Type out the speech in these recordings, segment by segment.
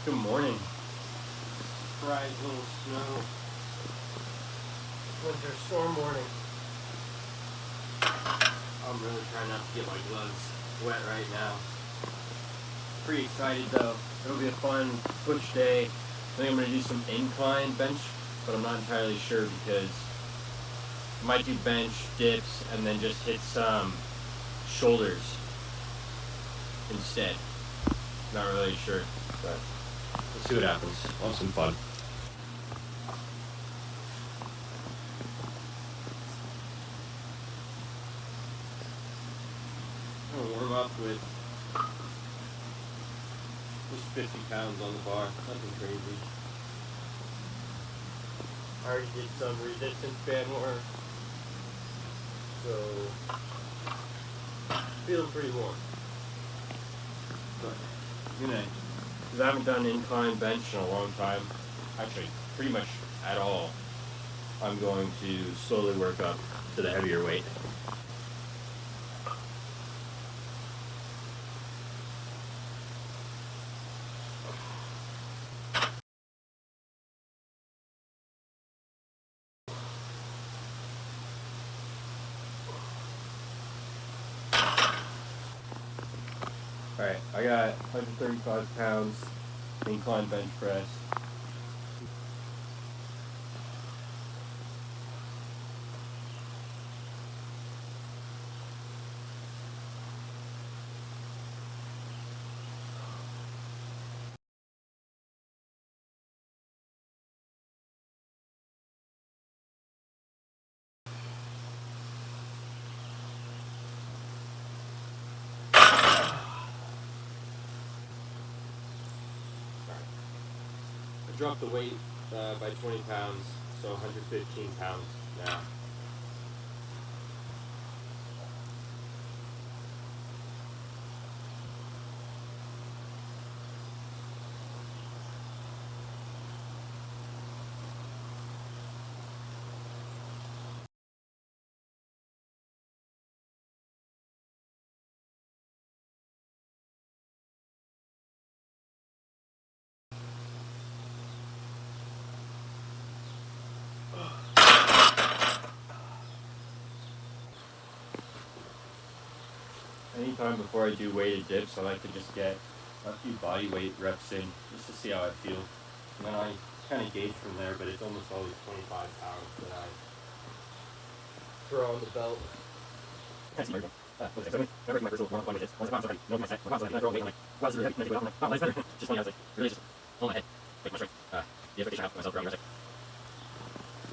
Good morning. Bright little snow. Winter storm warning. I'm really trying not to get my gloves wet right now. Pretty excited though. It'll be a fun push day. I think I'm going to do some incline bench, but I'm not entirely sure because I might do bench, dips, and then just hit some shoulders instead. Not really sure, but let's see what happens. I'll have some fun. I'm going to warm up with just 50 pounds on the bar. Nothing crazy. I already did some resistance band work, so feeling pretty warm. But because I haven't done incline bench in a long time, actually pretty much at all, I'm going to slowly work up to the heavier weight. Alright, I got 135 pounds incline bench press. I dropped the weight by 20 pounds, so 115 pounds now. Anytime before I do weighted dips, I like to just get a few body weight reps in, just to see how I feel. And then I kind of gauge from there, but it's almost always 25 pounds that I throw on the belt.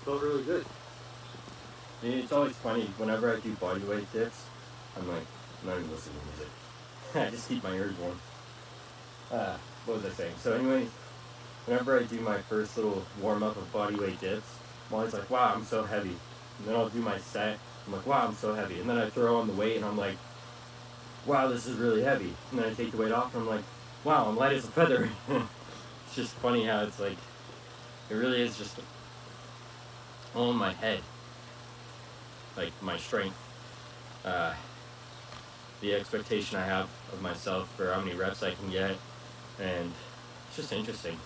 Felt really good. It's always funny, whenever I do body weight dips, I'm like, I'm not even listening to music. I just keep my ears warm. What was I saying? So anyway, whenever I do my first little warm-up of body weight dips, I'm always like, wow, I'm so heavy. And then I'll do my set, I'm like, wow, I'm so heavy. And then I throw on the weight and I'm like, wow, this is really heavy. And then I take the weight off and I'm like, wow, I'm light as a feather. It's just funny how it's like, it really is just all in my head. Like my strength, the expectation I have of myself for how many reps I can get, and it's just interesting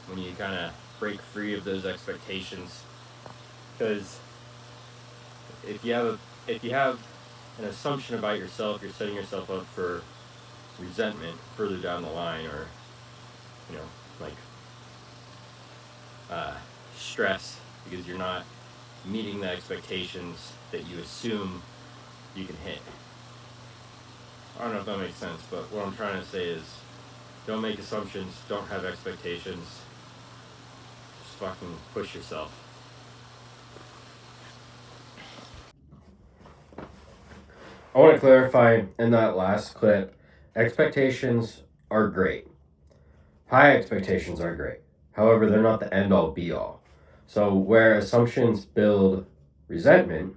when you kind of break free of those expectations, because if you have an assumption about yourself, you're setting yourself up for resentment further down the line, or like stress because you're not meeting the expectations that you assume you can hit. I don't know if that makes sense, but what I'm trying to say is, don't make assumptions, don't have expectations, just fucking push yourself. I want to clarify in that last clip, expectations are great. High expectations are great. However, they're not the end all be all. So where assumptions build resentment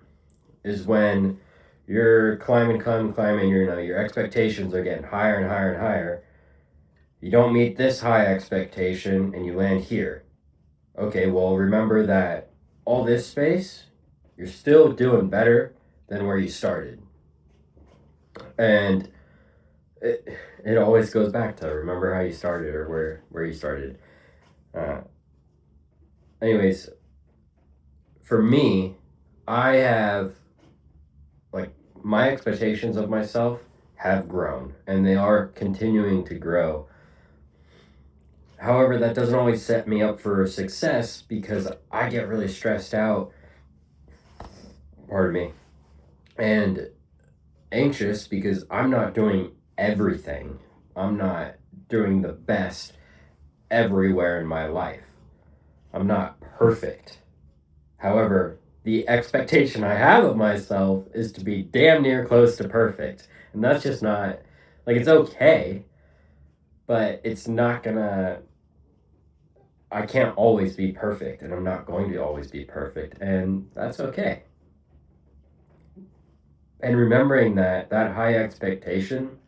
is when you're climbing, your expectations are getting higher and higher and higher. You don't meet this high expectation and you land here. Okay, well, remember that all this space, you're still doing better than where you started. And it always goes back to remember how you started or where you started. Uh, anyways, for me, I have like my expectations of myself have grown and they are continuing to grow. However, that doesn't always set me up for success because I get really stressed out, pardon me, and anxious because I'm not doing everything. I'm not doing the best everywhere in my life. I'm not perfect. However, the expectation I have of myself is to be damn near close to perfect. And that's just not, like, it's okay, but it's not gonna, I can't always be perfect, and I'm not going to always be perfect, and that's okay. And remembering that high expectation,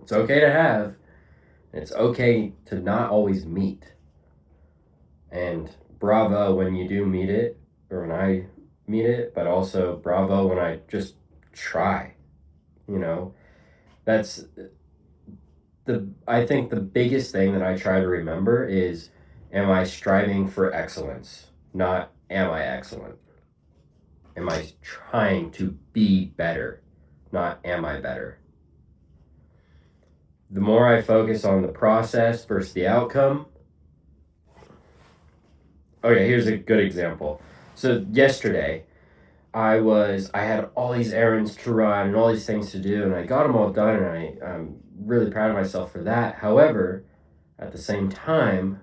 it's okay to have, and it's okay to not always meet. And bravo when you do meet it, or when I meet it, but also bravo when I just try. You know, that's I think the biggest thing that I try to remember is, am I striving for excellence? Not am I excellent? Am I trying to be better? Not am I better? The more I focus on the process versus the outcome. Okay, here's a good example. So yesterday, I had all these errands to run and all these things to do, and I got them all done, and I'm really proud of myself for that. However, at the same time,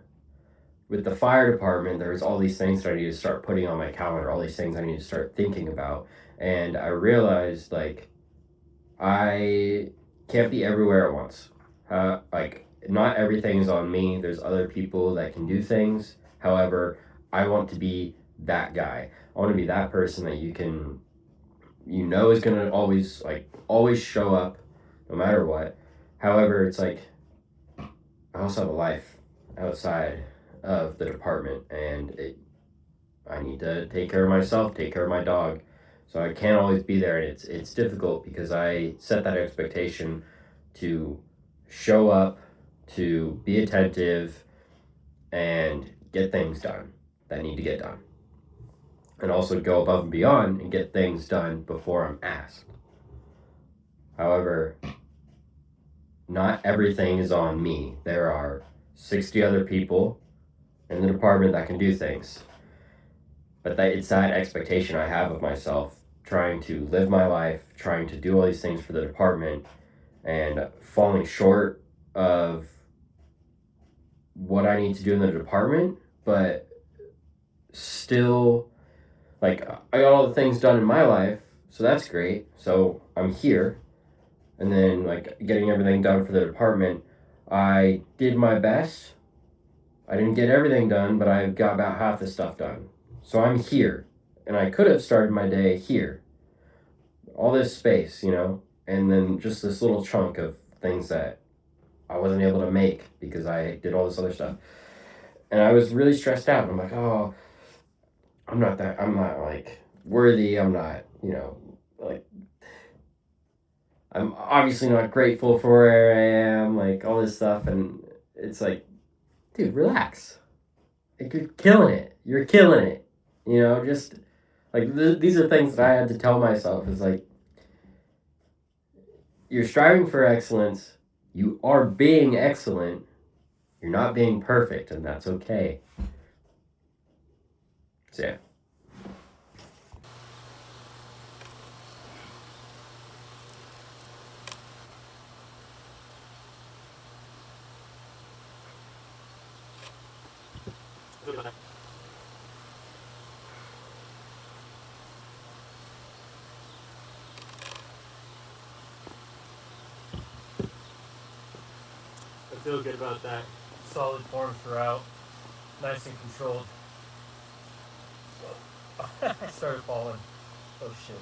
with the fire department, there's all these things that I need to start putting on my calendar, all these things I need to start thinking about, and I realized like I can't be everywhere at once. Like not everything is on me. There's other people that can do things. However, I want to be that guy. I want to be that person that is gonna always show up, no matter what. However, it's like I also have a life outside of the department, and I need to take care of myself, take care of my dog. So I can't always be there, and it's difficult because I set that expectation to show up, to be attentive, and get things done that need to get done. And also go above and beyond and get things done before I'm asked. However, not everything is on me. There are 60 other people in the department that can do things. But it's that expectation I have of myself, trying to live my life, trying to do all these things for the department, and falling short of what I need to do in the department, but still, like, I got all the things done in my life, so that's great. So I'm here, and then, like, getting everything done for the department, I did my best. I didn't get everything done, but I got about half the stuff done. So I'm here, and I could have started my day here. All this space, and then just this little chunk of things that I wasn't able to make because I did all this other stuff. And I was really stressed out. I'm like, oh, I'm not like worthy. I'm not, like, I'm obviously not grateful for where I am, like all this stuff. And it's like, dude, relax. Like, you're killing it. You're killing it. Just like these are things that I had to tell myself is like, you're striving for excellence. You are being excellent. You're not being perfect, and that's okay. So, yeah. I feel good about that. Solid form throughout. Nice and controlled. I started falling. Oh shit.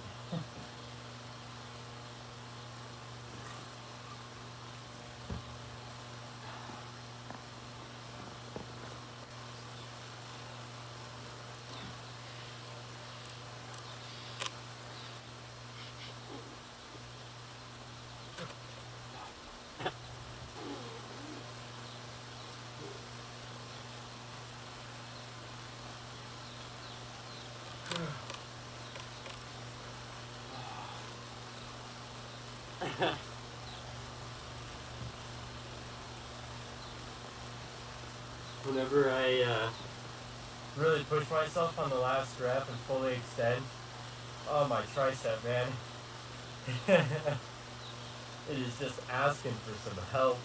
Whenever I really push myself on the last rep and fully extend, oh, my tricep, man. It is just asking for some help.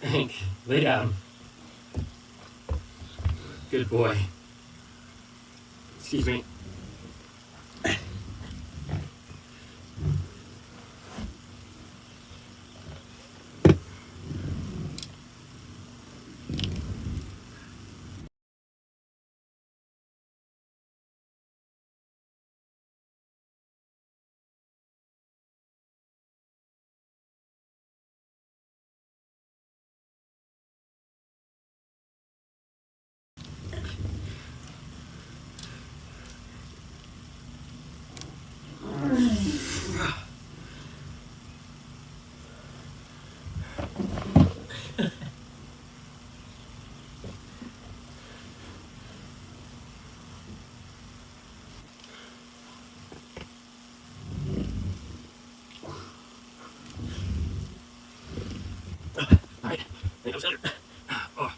Hank, lay down. Good boy. Excuse me. Alright, I think I'm centered. Oh.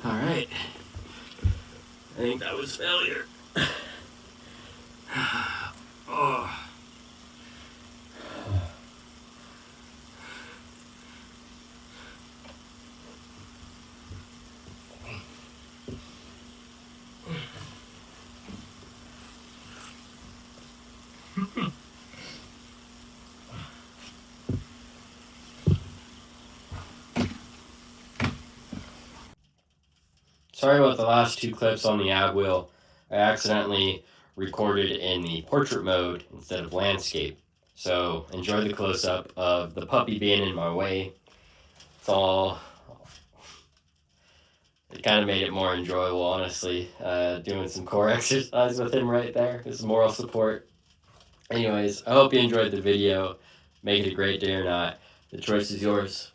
Alright. was failure. Oh. Sorry about the last two clips on the ab wheel. I accidentally recorded in the portrait mode instead of landscape. So enjoy the close-up of the puppy being in my way. It kind of made it more enjoyable, honestly, doing some core exercise with him right there. His moral support. Anyways, I hope you enjoyed the video. Make it a great day or not. The choice is yours.